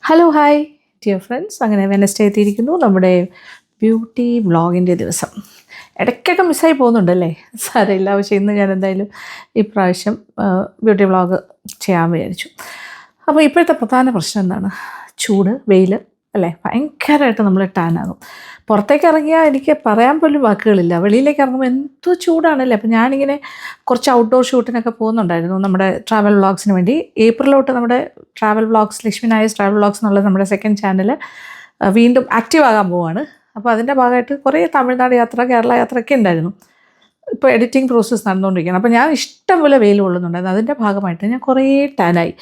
Hello hi dear friends, അങ്ങനെ Wednesday എത്തിയിരിക്കുന്നു, നമ്മുടെ ബ്യൂട്ടി വ്ളോഗിൻ്റെ ദിവസം. ഇടയ്ക്കൊക്കെ മിസ്സായി പോകുന്നുണ്ടല്ലേ, സാരമില്ല. പക്ഷേ ഇന്ന് ഞാൻ എന്തായാലും ഇപ്രാവശ്യം ബ്യൂട്ടി വ്ളോഗ് ചെയ്യാൻ വിചാരിച്ചു. അപ്പോൾ ഇപ്പോഴത്തെ പ്രധാന പ്രശ്നം എന്താണ്? ചൂട്, വെയിൽ അല്ലേ, ഭയങ്കരമായിട്ട് നമ്മൾ ടാൻ ആകും. പുറത്തേക്ക് ഇറങ്ങിയാൽ എനിക്ക് പറയാൻ പോലും വാക്കുകളില്ല. വെളിയിലേക്ക് ഇറങ്ങുമ്പോൾ എന്തോ ചൂടാണല്ലേ. അപ്പോൾ ഞാനിങ്ങനെ കുറച്ച് ഔട്ട്ഡോർ ഷൂട്ടിനൊക്കെ പോകുന്നുണ്ടായിരുന്നു നമ്മുടെ ട്രാവൽ വ്ളോഗ്സിന് വേണ്ടി. ഏപ്രിലോട്ട് നമ്മുടെ travel vlogs, Lakshmi Nair's travel vlogs എന്നുള്ളത് നമ്മുടെ സെക്കൻഡ് ചാനൽ വീണ്ടും ആക്റ്റീവ് ആകാൻ പോവുകയാണ്. അപ്പോൾ അതിൻ്റെ ഭാഗമായിട്ട് കുറേ തമിഴ്നാട് യാത്ര, കേരള യാത്രയൊക്കെ ഉണ്ടായിരുന്നു. ഇപ്പോൾ എഡിറ്റിംഗ് പ്രോസസ്സ് നടന്നുകൊണ്ടിരിക്കുകയാണ്. അപ്പോൾ ഞാൻ ഇഷ്ടംപോലെ വെയിൽ കൊള്ളുന്നുണ്ടായിരുന്നു. അതിൻ്റെ ഭാഗമായിട്ട് ഞാൻ കുറേ ടാനായി.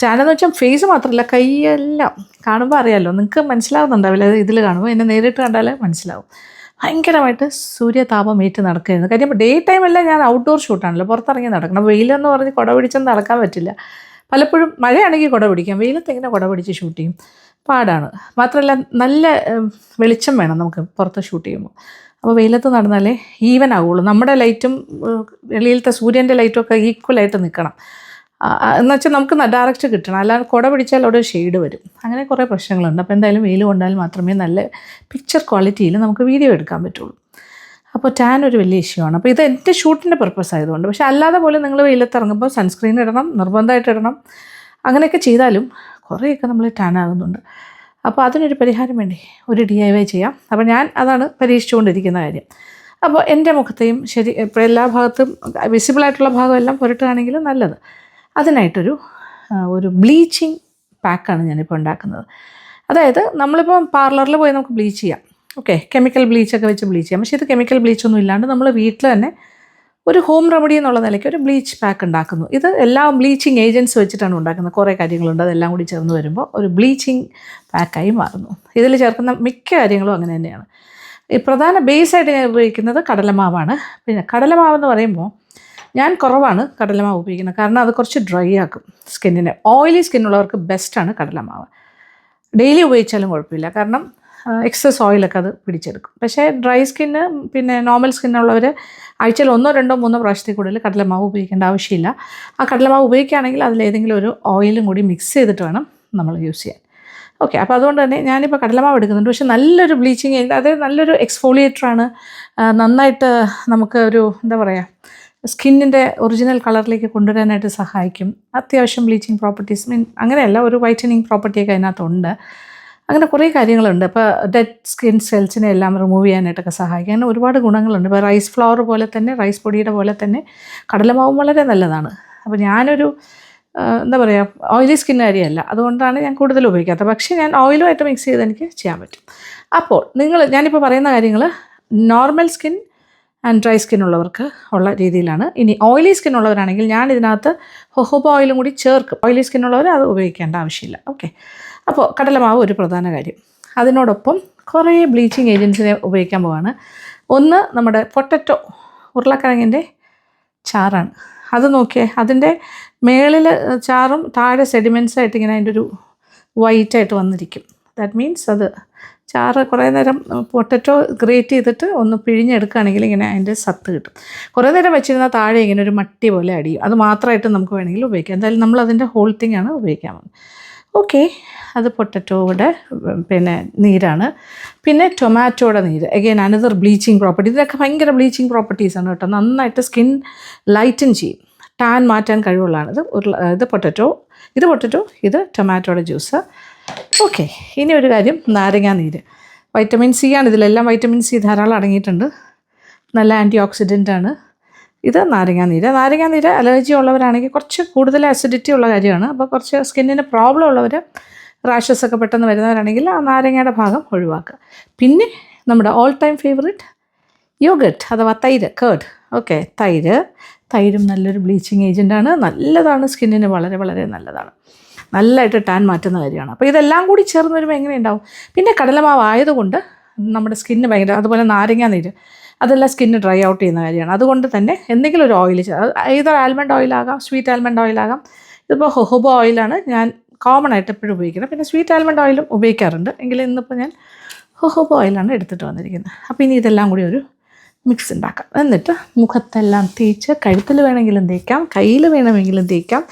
ടാനെന്ന് വെച്ചാൽ ഫേസ് മാത്രമല്ല, കൈയെല്ലാം കാണുമ്പോൾ അറിയാമല്ലോ, നിങ്ങൾക്ക് മനസ്സിലാവുന്നുണ്ടാവില്ല. ഇതിൽ കാണുമ്പോൾ എന്നെ നേരിട്ട് കണ്ടാൽ മനസ്സിലാവും. ഭയങ്കരമായിട്ട് സൂര്യതാപം ഏറ്റ് നടക്കുകയായിരുന്നു. കാര്യം ഡേ ടൈമെല്ലാം ഞാൻ ഔട്ട്ഡോർ ഷൂട്ടാണല്ലോ, പുറത്തിറങ്ങി നടക്കണം. വെയിലെന്ന് പറഞ്ഞ് കുട പിടിച്ചൊന്നും നടക്കാൻ പറ്റില്ല. പലപ്പോഴും മഴയാണെങ്കിൽ കുട പിടിക്കാം, വെയിലത്ത് എങ്ങനെ കുട പിടിച്ച് ഷൂട്ട് ചെയ്യും? പാടാണ്. മാത്രമല്ല നല്ല വെളിച്ചം വേണം നമുക്ക് പുറത്ത് ഷൂട്ട് ചെയ്യുമ്പോൾ. അപ്പോൾ വെയിലത്ത് നടന്നാലേ ഈവൻ ആവുള്ളൂ. നമ്മുടെ ലൈറ്റും വെളിയിലത്തെ സൂര്യൻ്റെ ലൈറ്റും ഒക്കെ ഈക്വലായിട്ട് നിൽക്കണം. എന്നുവെച്ചാൽ നമുക്ക് ഡയറക്റ്റ് കിട്ടണം, അല്ലാതെ കുട പിടിച്ചാൽ അവിടെ ഷെയ്ഡ് വരും. അങ്ങനെ കുറേ പ്രശ്നങ്ങളുണ്ട്. അപ്പോൾ എന്തായാലും വെയിൽ കൊണ്ടാൽ മാത്രമേ നല്ല പിക്ചർ ക്വാളിറ്റിയിൽ നമുക്ക് വീഡിയോ എടുക്കാൻ പറ്റുള്ളൂ. അപ്പോൾ ടാൻ ഒരു വലിയ ഇഷ്യൂ ആണ്. അപ്പോൾ ഇത് എൻ്റെ ഷൂട്ടിൻ്റെ പർപ്പസ് ആയതുകൊണ്ട്. പക്ഷേ അല്ലാതെ പോലും നിങ്ങൾ വെയിലത്ത് ഇറങ്ങുമ്പോൾ സൺസ്ക്രീൻ ഇടണം, നിർബന്ധമായിട്ട് ഇടണം. അങ്ങനെയൊക്കെ ചെയ്താലും കുറേയൊക്കെ നമ്മൾ ടാൻ ആകുന്നുണ്ട്. അപ്പോൾ അതിനൊരു പരിഹാരം വേണ്ടി ഒരു DIY ചെയ്യാം. അപ്പോൾ ഞാൻ അതാണ് പരീക്ഷിച്ചുകൊണ്ടിരിക്കുന്ന കാര്യം. അപ്പോൾ എൻ്റെ മുഖത്തെയും ശരി ഇപ്പോൾ എല്ലാ ഭാഗത്തും വിസിബിളായിട്ടുള്ള ഭാഗമെല്ലാം പുരട്ടുകയാണെങ്കിൽ നല്ലത്. അതിനായിട്ടൊരു ബ്ലീച്ചിങ് പാക്കാണ് ഞാനിപ്പോൾ ഉണ്ടാക്കുന്നത്. അതായത് നമ്മളിപ്പോൾ പാർലറിൽ പോയി നമുക്ക് ബ്ലീച്ച് ചെയ്യാം, ഓക്കെ, കെമിക്കൽ ബ്ലീച്ചൊക്കെ വെച്ച് ബ്ലീച്ച് ചെയ്യാം. പക്ഷേ ഇത് കെമിക്കൽ ബ്ലീച്ചൊന്നും ഇല്ലാണ്ട് നമ്മൾ വീട്ടിൽ തന്നെ ഒരു ഹോം റെമഡി എന്നുള്ള നിലയ്ക്ക് ഒരു ബ്ലീച്ച് പാക്ക് ഉണ്ടാക്കുന്നു. ഇത് എല്ലാ ബ്ലീച്ചിങ് ഏജൻറ്റ്സ് വെച്ചിട്ടാണ് ഉണ്ടാക്കുന്നത്. കുറേ കാര്യങ്ങളുണ്ട്, അതെല്ലാം കൂടി ചേർന്ന് വരുമ്പോൾ ഒരു ബ്ലീച്ചിങ് പാക്കായി മാറുന്നു. ഇതിൽ ചേർക്കുന്ന മിക്ക കാര്യങ്ങളും അങ്ങനെ തന്നെയാണ്. ഈ പ്രധാന ബേസായിട്ട് ഞാൻ ഉപയോഗിക്കുന്നത് കടലമാവാണ്. പിന്നെ കടലമാവെന്ന് പറയുമ്പോൾ ഞാൻ കുറവാണ് കടലമാവ് ഉപയോഗിക്കുന്നത്, കാരണം അത് കുറച്ച് ഡ്രൈ ആക്കും സ്കിന്നിനെ. ഓയിലി സ്കിന്നുള്ളവർക്ക് ബെസ്റ്റാണ് കടലമാവ്. ഡെയിലി ഉപയോഗിച്ചാലും കുഴപ്പമില്ല, കാരണം എക്സസ് ഓയിലൊക്കെ അത് പിടിച്ചെടുക്കും. പക്ഷേ ഡ്രൈ സ്കിന്ന്, പിന്നെ നോർമൽ സ്കിന്നുള്ളവർ ആഴ്ചയിൽ 1, 2, 3 പ്രാവശ്യത്തിൽ കൂടുതൽ കടലമാവ് ഉപയോഗിക്കേണ്ട ആവശ്യമില്ല. ആ കടലമാവ് ഉപയോഗിക്കുകയാണെങ്കിൽ അതിലേതെങ്കിലും ഒരു ഓയിലും കൂടി മിക്സ് ചെയ്തിട്ട് വേണം നമ്മൾ യൂസ് ചെയ്യാൻ. ഓക്കെ, അപ്പോൾ അതുകൊണ്ട് തന്നെ ഞാനിപ്പോൾ കടലമാവ് എടുക്കുന്നുണ്ട്. പക്ഷേ നല്ലൊരു ബ്ലീച്ചിങ്, അതായത് നല്ലൊരു എക്സ്ഫോളിയേറ്ററാണ്. നന്നായിട്ട് നമുക്ക് ഒരു എന്താ പറയുക, സ്കിന്നിൻ്റെ ഒറിജിനൽ കളറിലേക്ക് കൊണ്ടുവരാനായിട്ട് സഹായിക്കും. അത്യാവശ്യം ബ്ലീച്ചിങ് പ്രോപ്പർട്ടീസ്, അങ്ങനെയല്ല, ഒരു വൈറ്റനിങ് പ്രോപ്പർട്ടിയൊക്കെ അതിനകത്തുണ്ട്. അങ്ങനെ കുറേ കാര്യങ്ങളുണ്ട്. അപ്പോൾ ഡെഡ് സ്കിൻ സെൽസിനെ എല്ലാം റിമൂവ് ചെയ്യാനായിട്ടൊക്കെ സഹായിക്കും. അങ്ങനെ ഒരുപാട് ഗുണങ്ങളുണ്ട്. ഇപ്പോൾ റൈസ് ഫ്ലവർ പോലെ തന്നെ, റൈസ് പൊടിയുടെ പോലെ തന്നെ കടലമാവും വളരെ നല്ലതാണ്. അപ്പോൾ ഞാനൊരു എന്താ പറയുക, ഓയിലി സ്കിന്നുകാരിയല്ല, അതുകൊണ്ടാണ് ഞാൻ കൂടുതൽ ഉപയോഗിക്കാത്തത്. പക്ഷേ ഞാൻ ഓയിലുമായിട്ട് മിക്സ് ചെയ്ത് എനിക്ക് ചെയ്യാൻ പറ്റും. അപ്പോൾ ഞാനിപ്പോൾ പറയുന്ന കാര്യങ്ങൾ normal skin and dry skin ഉള്ളവർക്ക് ഉള്ള രീതിയിലാണ്. ഇനി ഓയിലി സ്കിൻ ഉള്ളവരാണെങ്കിൽ ഞാൻ ഇതിനകത്ത് ഹൊഹോബ ഓയിലും കൂടി ചേർക്കും. ഓയിലി സ്കിൻ ഉള്ളവർ അത് ഉപയോഗിക്കേണ്ട ആവശ്യമില്ല. ഓക്കെ, അപ്പോൾ കടലമാവ് ഒരു പ്രധാന കാര്യം. അതിനോടൊപ്പം കുറേ ബ്ലീച്ചിങ് ഏജൻസിനെ ഉപയോഗിക്കാൻ പോവാണ്. ഒന്ന് നമ്മുടെ പൊട്ടറ്റോ, ഉരുളക്കിഴങ്ങിൻ്റെ ചാറാണ്. അത് നോക്കിയേ, അതിൻ്റെ മേളിൽ ചാറും താഴെ സെഡിമെൻറ്റ്സായിട്ട് ഇങ്ങനെ അതിൻ്റെ ഒരു വൈറ്റായിട്ട് വന്നിരിക്കും. ദാറ്റ് മീൻസ് അത് ചാറ് കുറേ നേരം പൊട്ടറ്റോ ഗ്രേറ്റ് ചെയ്തിട്ട് ഒന്ന് പിഴിഞ്ഞെടുക്കുകയാണെങ്കിൽ ഇങ്ങനെ അതിൻ്റെ സത്ത് കിട്ടും. കുറേ നേരം വെച്ചിരുന്നാൽ താഴെ ഇങ്ങനെ ഒരു മട്ടി പോലെ അടിയും. അത് മാത്രമായിട്ട് നമുക്ക് വേണമെങ്കിൽ ഉപയോഗിക്കാം. എന്തായാലും നമ്മൾ അതിൻ്റെ ഹോൾ തിങ് ആണ് ഉപയോഗിക്കാൻ പോകുന്നത്. ഓക്കെ, അത് പൊട്ടറ്റോയുടെ പിന്നെ നീരാണ്. പിന്നെ ടൊമാറ്റോയുടെ നീര്, അഗെയിൻ അനദർ ബ്ലീച്ചിങ് പ്രോപ്പർട്ടി. ഇതിനൊക്കെ ഭയങ്കര ബ്ലീച്ചിങ് പ്രോപ്പർട്ടീസാണ് കേട്ടോ. നന്നായിട്ട് സ്കിൻ ലൈറ്റൻ ചെയ്യും, ടാൻ മാറ്റാൻ കഴിവുള്ളതാണ്. ഇത് പൊട്ടറ്റോ, ഇത് ടൊമാറ്റോയുടെ ജ്യൂസ്. ഓക്കെ, ഇനി ഒരു കാര്യം, നാരങ്ങാ നീര്. വൈറ്റമിൻ സി ആണ് ഇതിലെല്ലാം. വൈറ്റമിൻ സി ധാരാളം അടങ്ങിയിട്ടുണ്ട്, നല്ല ആൻറ്റി ഓക്സിഡൻ്റാണ്. ഇത് നാരങ്ങാ നീര് അലർജി ഉള്ളവരാണെങ്കിൽ കുറച്ച് കൂടുതൽ അസിഡിറ്റി ഉള്ള കാര്യമാണ്. അപ്പോൾ കുറച്ച് സ്കിന്നിന് പ്രോബ്ലം ഉള്ളവർ, റാഷസ് ഒക്കെ പെട്ടെന്ന് വരുന്നവരാണെങ്കിൽ ആ നാരങ്ങയുടെ ഭാഗം ഒഴിവാക്കുക. പിന്നെ നമ്മുടെ ഓൾ ടൈം ഫേവറേറ്റ് യോഗട്ട് അഥവാ തൈര്, കേർഡ്. ഓക്കെ, തൈരും നല്ലൊരു ബ്ലീച്ചിങ് ഏജൻറ്റാണ്. നല്ലതാണ്, സ്കിന്നിന് വളരെ വളരെ നല്ലതാണ്. നല്ലതായിട്ട് ടാൻ മാറ്റുന്ന കാര്യമാണ്. അപ്പോൾ ഇതെല്ലാം കൂടി ചേർന്ന് വരുമ്പോൾ എങ്ങനെ ഉണ്ടാവും? പിന്നെ കടലമാവ് ആയതുകൊണ്ട് നമ്മുടെ സ്കിന്ന് ഭയങ്കര, അതുപോലെ നാരങ്ങാ നീര്, അതെല്ലാം സ്കിന്ന് ഡ്രൈ ഔട്ട് ചെയ്യുന്ന കാര്യമാണ്. അതുകൊണ്ട് തന്നെ എന്തെങ്കിലും ഒരു ഓയിൽ, ഏതൊരു ആൽമണ്ട് ഓയിലാകാം, സ്വീറ്റ് ആൽമണ്ട് ഓയിലാകാം. ഇതിപ്പോൾ ഹൊഹോബ ഓയിലാണ് ഞാൻ കോമൺ ആയിട്ട് എപ്പോഴും ഉപയോഗിക്കുന്നത്. പിന്നെ സ്വീറ്റ് ആൽമണ്ട് ഓയിലും ഉപയോഗിക്കാറുണ്ട്, എങ്കിലും ഇന്നിപ്പോൾ ഞാൻ ഹൊഹോബ ഓയിലാണ് എടുത്തിട്ട് വന്നിരിക്കുന്നത്. അപ്പോൾ ഇനി ഇതെല്ലാം കൂടി ഒരു മിക്സ് ഉണ്ടാക്കാം. എന്നിട്ട് മുഖത്തെല്ലാം തേച്ച് കഴുത്തിൽ വേണമെങ്കിലും തേക്കാം, കയ്യിൽ വേണമെങ്കിലും തേക്കാം.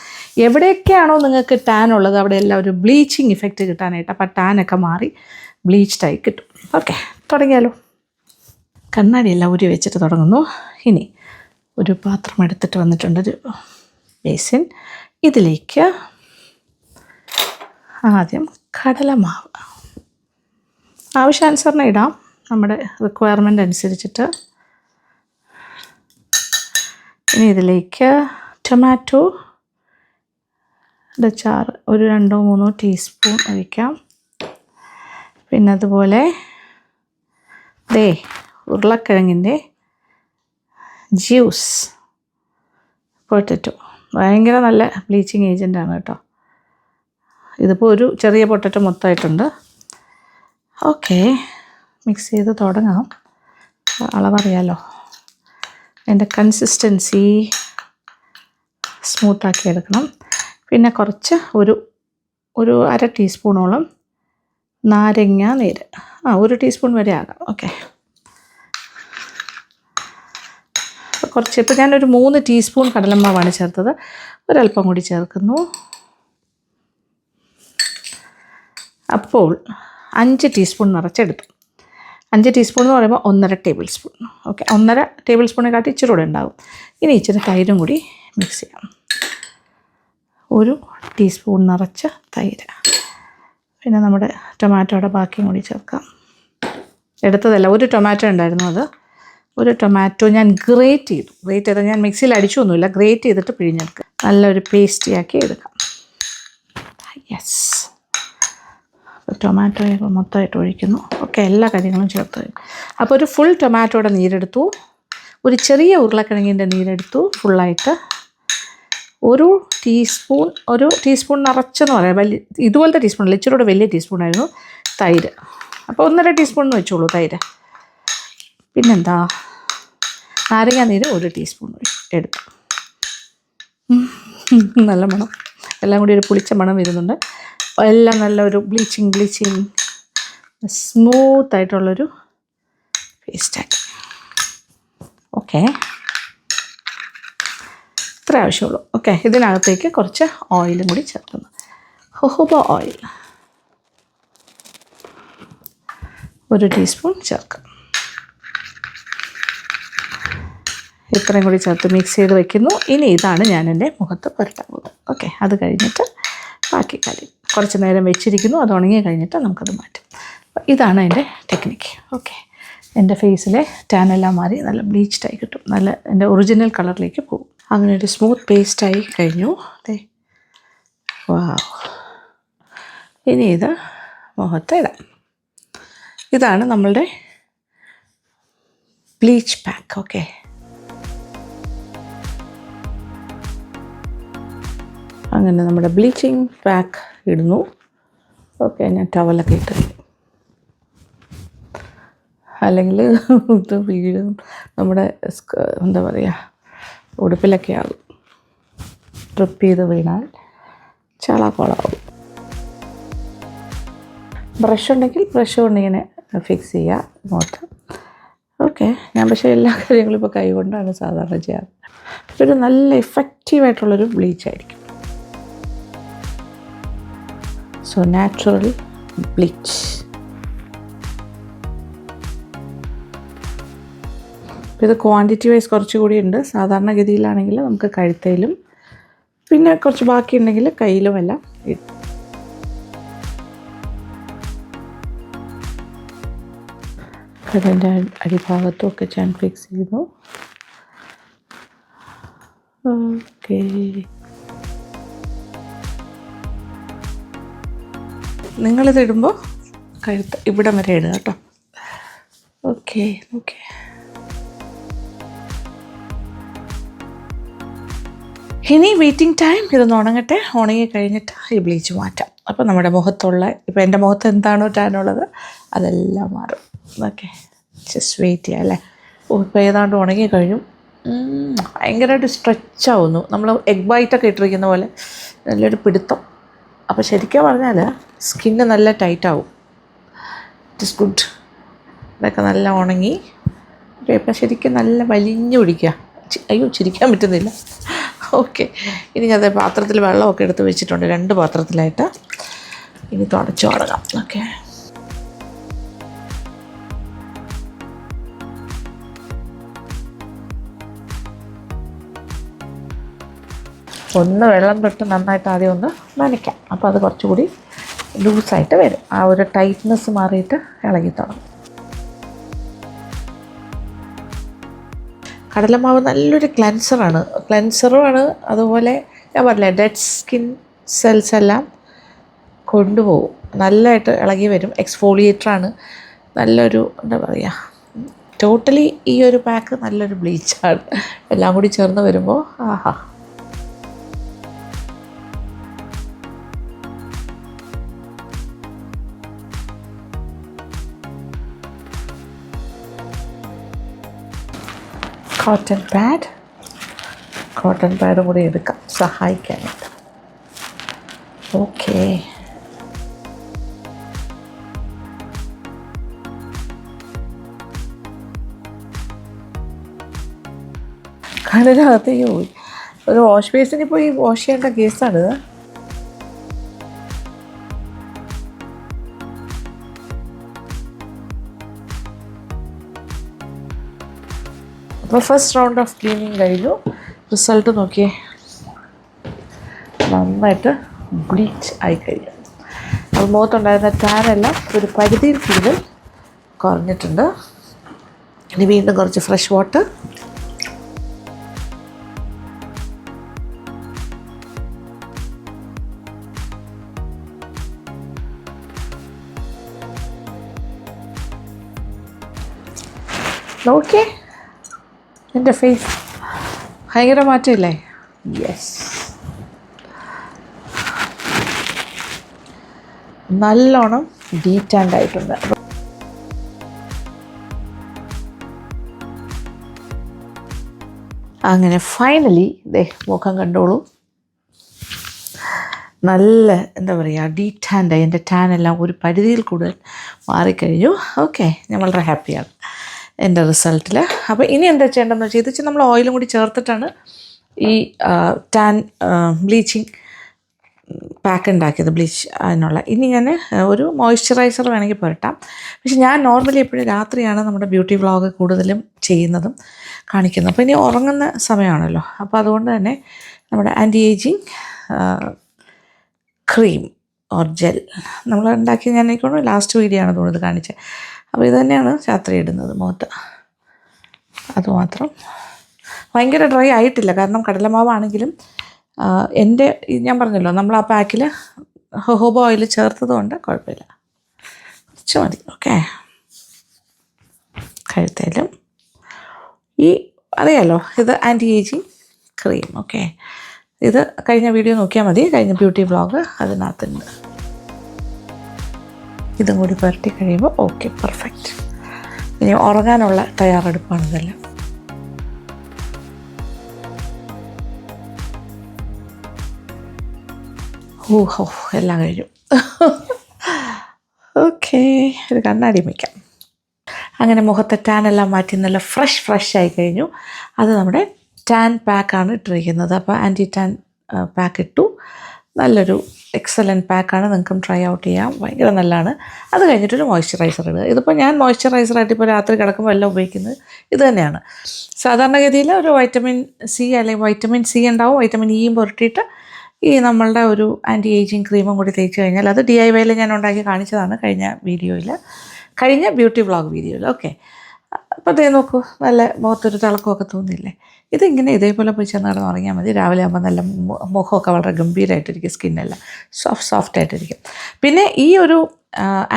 എവിടെയൊക്കെയാണോ നിങ്ങൾക്ക് ടാൻ ഉള്ളത് അവിടെ എല്ലാം ഒരു ബ്ലീച്ചിങ് ഇഫക്റ്റ് കിട്ടാനായിട്ട്, അപ്പോൾ ടാനൊക്കെ മാറി ബ്ലീച്ച്ഡായി കിട്ടും. ഓക്കെ, തുടങ്ങിയാലോ. കണ്ണാടിയെല്ലാം ഊരി വെച്ചിട്ട് തുടങ്ങുന്നു. ഇനി ഒരു പാത്രം എടുത്തിട്ട് വന്നിട്ടുണ്ട്, ഒരു ബേസിൻ. ഇതിലേക്ക് ആദ്യം കടലമാവ് ആവശ്യാനുസരണം ഇടാം, നമ്മുടെ റിക്വയർമെൻ്റ് അനുസരിച്ചിട്ട്. ഇനി ഇതിലേക്ക് ടൊമാറ്റോയുടെ ചാറ് ഒരു 2-3 ടീസ്പൂൺ ഒഴിക്കാം. പിന്നെ അതുപോലെ ഉരുളക്കിഴങ്ങിൻ്റെ ജ്യൂസ്, പൊട്ടറ്റോ ഭയങ്കര നല്ല ബ്ലീച്ചിങ് ഏജൻ്റാണ് കേട്ടോ. ഇതിപ്പോൾ ഒരു ചെറിയ പൊട്ടറ്റോ മൊത്തമായിട്ടുണ്ട്. ഓക്കെ, മിക്സ് ചെയ്ത് തുടങ്ങാം. അളവറിയാലോ, അതിൻ്റെ കൺസിസ്റ്റൻസി സ്മൂത്താക്കി എടുക്കണം. പിന്നെ കുറച്ച് ഒരു 1/2 ടീസ്പൂണോളം നാരങ്ങ നീര്, 1 ടീസ്പൂൺ വരെ ആകാം. ഓക്കെ, കുറച്ച്, ഇപ്പോൾ ഞാനൊരു 3 ടീസ്പൂൺ കടലമാവാണ് ചേർത്തത്, ഒരല്പം കൂടി ചേർക്കുന്നു. അപ്പോൾ 5 ടീസ്പൂൺ നിറച്ചെടുത്തു. 5 ടീസ്പൂൺ എന്ന് പറയുമ്പോൾ 1.5 ടേബിൾ സ്പൂൺ. ഓക്കെ, 1.5 ടേബിൾ സ്പൂണെ കാട്ടി ഇച്ചിരി കൂടെ ഉണ്ടാകും. ഇനി ഇച്ചിരി തൈരും കൂടി മിക്സ് ചെയ്യാം. 1 ടീസ്പൂൺ നിറച്ച തൈര്. പിന്നെ നമ്മുടെ ടൊമാറ്റോയുടെ ബാക്കിയും കൂടി ചേർക്കാം. എടുത്തതല്ല, 1 ടൊമാറ്റോ ഉണ്ടായിരുന്നു, അത് 1 ടൊമാറ്റോ ഞാൻ ഗ്രേറ്റ് ചെയ്ത് ഞാൻ മിക്സിയിൽ അടിച്ചൊന്നുമില്ല, ഗ്രേറ്റ് ചെയ്തിട്ട് പിഴിഞ്ഞെടുക്കുക. നല്ലൊരു പേസ്റ്റിയാക്കി എടുക്കാം. യെസ്, ടൊമാറ്റോ മൊത്തമായിട്ട് ഒഴിക്കുന്നു. ഓക്കെ, എല്ലാ കാര്യങ്ങളും ചേർത്ത്. അപ്പോൾ ഒരു ഫുൾ ടൊമാറ്റോയുടെ നീരെടുത്തു, ഒരു ചെറിയ ഉരുളക്കിഴങ്ങിൻ്റെ നീരെടുത്തു ഫുള്ളായിട്ട്, 1 ടീസ്പൂൺ നിറച്ചെന്ന് പറയാം, വലിയ ഇതുപോലത്തെ ടീസ്പൂണല്ല, ഇച്ചിരി കൂടെ വലിയ ടീസ്പൂണായിരുന്നു തൈര്. അപ്പോൾ 1.5 ടീസ്പൂൺ എന്ന് വെച്ചോളൂ തൈര്. പിന്നെന്താ, നാരങ്ങ നീര് 1 ടീസ്പൂൺ എടുത്തു. നല്ല മണം, എല്ലാം കൂടി ഒരു പുളിച്ച മണം വരുന്നുണ്ട്. എല്ലാം നല്ലൊരു ബ്ലീച്ചിങ് സ്മൂത്തായിട്ടുള്ളൊരു പേസ്റ്റാക്കി. ഓക്കെ, ഇത്ര ആവശ്യമുള്ളൂ. ഓക്കെ, ഇതിനകത്തേക്ക് കുറച്ച് ഓയിലും കൂടി ചേർക്കുന്നു. ഹോഹോബ ഓയിൽ 1 ടീസ്പൂൺ ചേർക്കാം. ഇത്രയും കൂടി ചേർത്ത് മിക്സ് ചെയ്ത് വയ്ക്കുന്നു. ഇനി ഇതാണ് ഞാൻ എൻ്റെ മുഖത്ത് പുരട്ടാൻ പോകുന്നത്. ഓക്കെ, അത് കഴിഞ്ഞിട്ട് ബാക്കി കാര്യം കുറച്ച് നേരം വെച്ചിരിക്കുന്നു, അത് ഉണങ്ങി കഴിഞ്ഞിട്ട് നമുക്കത് മാറ്റാം. ഇതാണ് എൻ്റെ ടെക്നിക്ക്. ഓക്കെ, എൻ്റെ ഫേസിലെ ടാനെല്ലാം മാറി നല്ല ബ്ലീച്ച്ഡായി കിട്ടും, നല്ല എൻ്റെ ഒറിജിനൽ കളറിലേക്ക് പോകും. അങ്ങനെ ഒരു സ്മൂത്ത് പേസ്റ്റായി കഴിഞ്ഞു. വാവ്, ഇനി ഇത് മുഖത്ത് ഇടാം. ഇതാണ് നമ്മളുടെ ബ്ലീച്ച് പാക്ക്. ഓക്കെ, അങ്ങനെ നമ്മുടെ ബ്ലീച്ചിങ് പാക്ക് ഇടുന്നു. ഓക്കെ, ഞാൻ ടവലൊക്കെ ഇട്ട്, അല്ലെങ്കിൽ ഇത് വീഴും, നമ്മുടെ എന്താ പറയുക, ഉടുപ്പിലൊക്കെ ആകും. ട്രിപ്പ് ചെയ്ത് വീണാൽ ചാളാക്കോളാവും. ബ്രഷ് ഉണ്ടെങ്കിൽ ബ്രഷ് കൊണ്ട് ഇങ്ങനെ ഫിക്സ് ചെയ്യുക മുഖത്ത്. ഓക്കെ, ഞാൻ പക്ഷേ എല്ലാ കാര്യങ്ങളും ഇപ്പോൾ കൈ കൊണ്ടാണ് സാധാരണ ചെയ്യാറ്. ഒരു നല്ല എഫക്റ്റീവായിട്ടുള്ളൊരു ബ്ലീച്ചായിരിക്കും. So natural bleach. ഇത് ക്വാണ്ടിറ്റി വൈസ് കുറച്ചുകൂടി ഉണ്ട്. സാധാരണഗതിയിലാണെങ്കിൽ നമുക്ക് കഴുത്തയിലും പിന്നെ കുറച്ച് ബാക്കിയുണ്ടെങ്കിൽ കയ്യിലുമെല്ലാം ഇടും. കടലിൻ്റെ അടിഭാഗത്തും ഒക്കെ ഞാൻ ഫിക്സ് ചെയ്തു. ഓക്കെ, നിങ്ങളിതിടുമ്പോൾ കഴുത്ത് ഇവിടം വരെ ഇടുക കേട്ടോ. ഓക്കെ ഓക്കെ, ഇനി വെയിറ്റിംഗ് ടൈം. ഇതൊന്ന് ഉണങ്ങട്ടെ. ഉണങ്ങി കഴിഞ്ഞിട്ട് ഈ ബ്ലീച്ച് മാറ്റാം. അപ്പോൾ നമ്മുടെ മുഖത്തുള്ള, ഇപ്പോൾ എൻ്റെ മുഖത്ത് എന്താണോ ടാനുള്ളത് അതെല്ലാം മാറും. ഓക്കെ, ജസ്റ്റ് വെയിറ്റ് ചെയ്യാം അല്ലേ. ഇപ്പോൾ ഏതാണ്ട് ഉണങ്ങി കഴിഞ്ഞു. ഭയങ്കരമായിട്ട് സ്ട്രെച്ചാവുന്നു. നമ്മൾ എഗ് ബൈറ്റൊക്കെ ഇട്ടിരിക്കുന്ന പോലെ നല്ലൊരു പിടുത്തം. അപ്പോൾ ശരിക്കും പറഞ്ഞാൽ സ്കിന്ന് നല്ല ടൈറ്റാവും. It is good. ഇതൊക്കെ നല്ല ഉണങ്ങി പേപ്പർ ശരിക്കും നല്ല വലിഞ്ഞു പിടിക്കുക. അയ്യോ ചിരിക്കാൻ പറ്റുന്നില്ല. ഓക്കെ, ഇനി ഞാൻ പാത്രത്തിൽ വെള്ളമൊക്കെ എടുത്ത് വെച്ചിട്ടുണ്ട്, 2 പാത്രത്തിലായിട്ട്. ഇനി തുടച്ചു തുടങ്ങാം. ഓക്കെ, ഒന്ന് വെള്ളം തൊട്ട് നന്നായിട്ട് ആദ്യം ഒന്ന് നനയ്ക്കാം. അപ്പോൾ അത് കുറച്ചുകൂടി ലൂസായിട്ട് വരും. ആ ഒരു ടൈറ്റ്നെസ് മാറിയിട്ട് ഇളകി തുടങ്ങും. കടലമാവ് നല്ലൊരു ക്ലെൻസറുമാണ്. അതുപോലെ ഞാൻ പറഞ്ഞില്ലേ, ഡെഡ് സ്കിൻ സെൽസ് എല്ലാം കൊണ്ടുപോകും. നല്ലതായിട്ട് ഇളകി വരും. എക്സ്ഫോളിയേറ്ററാണ്. നല്ലൊരു എന്താ പറയുക, ടോട്ടലി ഈ ഒരു പാക്ക് നല്ലൊരു ബ്ലീച്ചാണ്. എല്ലാം കൂടി ചേർന്ന് വരുമ്പോൾ ആഹാ. കോട്ടൺ പാഡും കൂടി എടുക്കാം സഹായിക്കാനായിട്ട്. ഓക്കെ, കടലകത്തേക്ക് പോയി. ഒരു വാഷ് ബേസിനിൽ പോയി വാഷ് ചെയ്യേണ്ട കേസാണ്. അപ്പോൾ ഫസ്റ്റ് റൗണ്ട് ഓഫ് ക്ലീനിങ് കഴിഞ്ഞു. റിസൾട്ട് നോക്കിയേ, നന്നായിട്ട് ബ്ലീച്ച് ആയി കഴിഞ്ഞു. അപ്പോൾ മുഖത്തുണ്ടായിരുന്ന ടാനെല്ലാം ഒരു പരിധിയിൽ കൂടുതൽ കുറഞ്ഞിട്ടുണ്ട്. ഇനി വീണ്ടും കുറച്ച് ഫ്രഷ് വാട്ടർ. നോക്കിയേ, എൻ്റെ ഫേസ് ഭയങ്കര മാറ്റമില്ലേ? യെസ്, നല്ലോണം ഡീറ്റാൻഡ് ആയിട്ടുണ്ട്. അങ്ങനെ ഫൈനലി മുഖം കണ്ടോളൂ, നല്ല എന്താ പറയുക, ഡീറ്റാൻഡായി. എൻ്റെ ടാനെല്ലാം ഒരു പരിധിയിൽ കൂടുതൽ മാറിക്കഴിഞ്ഞു. ഓക്കെ, ഞാൻ വളരെ ഹാപ്പിയാണ് എൻ്റെ റിസൾട്ടിൽ. അപ്പോൾ ഇനി എന്താ ചെയ്യേണ്ടതെന്ന് വെച്ചാൽ, ഇത് നമ്മൾ ഓയിലും കൂടി ചേർത്തിട്ടാണ് ഈ ടാൻ ബ്ലീച്ചിങ് പാക്ക് ഉണ്ടാക്കിയത്, ബ്ലീച്ച് അതിനുള്ള. ഇനി ഞാൻ ഒരു മോയ്സ്ചറൈസർ വേണമെങ്കിൽ പുരട്ടാം. പക്ഷെ ഞാൻ നോർമലി എപ്പോഴും രാത്രിയാണ് നമ്മുടെ ബ്യൂട്ടി വ്ളോഗ് കൂടുതലും ചെയ്യുന്നതും കാണിക്കുന്നത്. അപ്പോൾ ഇനി ഉറങ്ങുന്ന സമയമാണല്ലോ, അപ്പോൾ അതുകൊണ്ട് തന്നെ നമ്മുടെ anti ageing cream or gel നമ്മൾ ഉണ്ടാക്കി, ഞാൻ എനിക്കൊണ്ട് ലാസ്റ്റ് വീഡിയോ ആണ് തോന്നുന്നത് കാണിച്ചത്. അപ്പോൾ ഇത് തന്നെയാണ് രാത്രി ഇടുന്നത് മുഖത്ത്. അതുമാത്രം ഭയങ്കര ഡ്രൈ ആയിട്ടില്ല, കാരണം കടലമാവാണെങ്കിലും എൻ്റെ ഞാൻ പറഞ്ഞല്ലോ, നമ്മൾ ആ പാക്കിൽ ഹോബോ ഓയിൽ ചേർത്തത് കൊണ്ട് കുഴപ്പമില്ല, കുറച്ച് മതി. ഓക്കെ, കഴുത്തേലും ഈ അറിയാലോ, ഇത് ആൻറ്റി ഏജിങ് ക്രീം. ഓക്കെ, ഇത് കഴിഞ്ഞ വീഡിയോ നോക്കിയാൽ മതി, കഴിഞ്ഞ ബ്യൂട്ടി വ്ളോഗ് അതിനകത്തുണ്ട്. ഇതും കൂടി പുരട്ടി കഴിയുമ്പോൾ ഓക്കെ, പെർഫെക്റ്റ്. ഇനി ഉറങ്ങാനുള്ള തയ്യാറെടുപ്പാണ് ഇതെല്ലാം. ഓഹോ, എല്ലാം കഴിഞ്ഞു. ഓക്കെ, ഒരു കണ്ണാടി വയ്ക്കാം. അങ്ങനെ മുഖത്തെ ടാനെല്ലാം മാറ്റി നല്ല ഫ്രഷ് ആയി കഴിഞ്ഞു. അത് നമ്മുടെ ടാൻ പാക്കാണ് ഇട്ടിരിക്കുന്നത്. അപ്പോൾ ആൻറ്റി ടാൻ പാക്ക് ഇട്ടു. നല്ലൊരു എക്സലൻറ്റ് പാക്കാണ്, നിങ്ങൾക്കും ട്രൈ ഔട്ട് ചെയ്യാം, ഭയങ്കര നല്ലതാണ്. അത് കഴിഞ്ഞിട്ടൊരു മോയ്സ്ചറൈസർ ഇടുക. ഇതിപ്പോൾ ഞാൻ മോയ്സ്ചറൈസറായിട്ട് ഇപ്പോൾ രാത്രി കിടക്കുമ്പോൾ എല്ലാം ഉപയോഗിക്കുന്നത് ഇത് തന്നെയാണ്. സാധാരണഗതിയിൽ ഒരു വൈറ്റമിൻ സി അല്ലെങ്കിൽ വൈറ്റമിൻ സി ഉണ്ടാവും, വൈറ്റമിൻ ഇയും പുരട്ടിയിട്ട് ഈ നമ്മളുടെ ഒരു ആൻറ്റി ഏജിങ് ക്രീമും കൂടി തേച്ച് കഴിഞ്ഞാൽ, അത് DIYയിൽ ഞാൻ ഉണ്ടാക്കി കാണിച്ചതാണ് കഴിഞ്ഞ ബ്യൂട്ടി വ്ളോഗ് വീഡിയോയിൽ. ഓക്കെ, അപ്പോൾ അതേ നോക്കൂ, നല്ല മുഖത്തൊരു തിളക്കമൊക്കെ തോന്നിയില്ലേ? ഇതിങ്ങനെ ഇതേപോലെ പോയി ചെന്ന് കിടന്ന് ഉറങ്ങിയാൽ മതി. രാവിലെ ആകുമ്പോൾ നല്ല മുഖമൊക്കെ വളരെ ഗംഭീരമായിട്ടിരിക്കും, സ്കിന്നെല്ലാം സോഫ്റ്റായിട്ടിരിക്കും. പിന്നെ ഈ ഒരു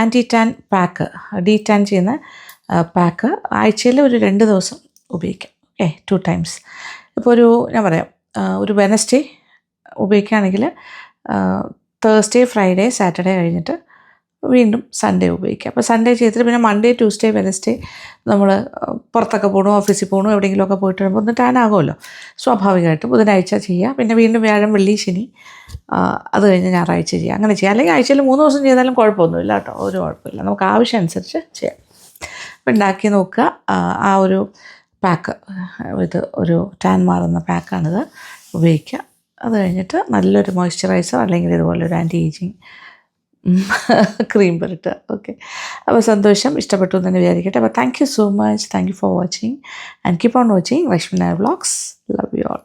ആൻറ്റി ടാൻ പാക്ക്, ഡീടാൻ ചെയ്യുന്ന പാക്ക് ആഴ്ചയിൽ ഒരു 2 ദിവസം ഉപയോഗിക്കാം. Okay, 2 times. ഇപ്പോൾ ഞാൻ പറയാം, ഒരു വെനസ്ഡേ ഉപയോഗിക്കുകയാണെങ്കിൽ തേഴ്സ്ഡേ, ഫ്രൈഡേ, സാറ്റർഡേ കഴിഞ്ഞിട്ട് വീണ്ടും സൺഡേ ഉപയോഗിക്കുക. അപ്പോൾ സൺഡേ ചെയ്തിട്ട് പിന്നെ മൺഡേ, ട്യൂസ്ഡേ, വെനസ്ഡേ നമ്മൾ പുറത്തൊക്കെ പോകണോ, ഓഫീസിൽ പോകണോ, എവിടെയെങ്കിലുമൊക്കെ പോയിട്ട് വരുമ്പോൾ ഒന്ന് ടാൻ ആകുമല്ലോ സ്വാഭാവികമായിട്ട്. ബുധനാഴ്ച ചെയ്യുക, പിന്നെ വീണ്ടും വ്യാഴം, വെള്ളി, ശനി, അത് കഴിഞ്ഞ് ഞായറാഴ്ച ചെയ്യുക, അങ്ങനെ ചെയ്യുക. അല്ലെങ്കിൽ ആഴ്ചയിൽ 3 ദിവസം ചെയ്താലും കുഴപ്പമൊന്നുമില്ല കേട്ടോ, ഒരു കുഴപ്പമില്ല, നമുക്ക് ആവശ്യം അനുസരിച്ച് ചെയ്യാം. അപ്പോൾ ഉണ്ടാക്കി നോക്കുക. ആ ഒരു പാക്ക്, ഇത് ഒരു ടാൻ മാറുന്ന പാക്കാണിത്, ഉപയോഗിക്കുക. അത് കഴിഞ്ഞിട്ട് നല്ലൊരു മോയ്സ്ചറൈസർ അല്ലെങ്കിൽ ഇതുപോലെ ഒരു ആൻറ്റി ഏജിങ് ക്രീം പുരട്ടുക. ഓക്കെ, അപ്പോൾ സന്തോഷം, ഇഷ്ടപ്പെട്ടു എന്ന് തന്നെ വിചാരിക്കട്ടെ. അപ്പോൾ thank you so much, thank you for watching and keep on watching Lakshmi Nair vlogs. Love you all.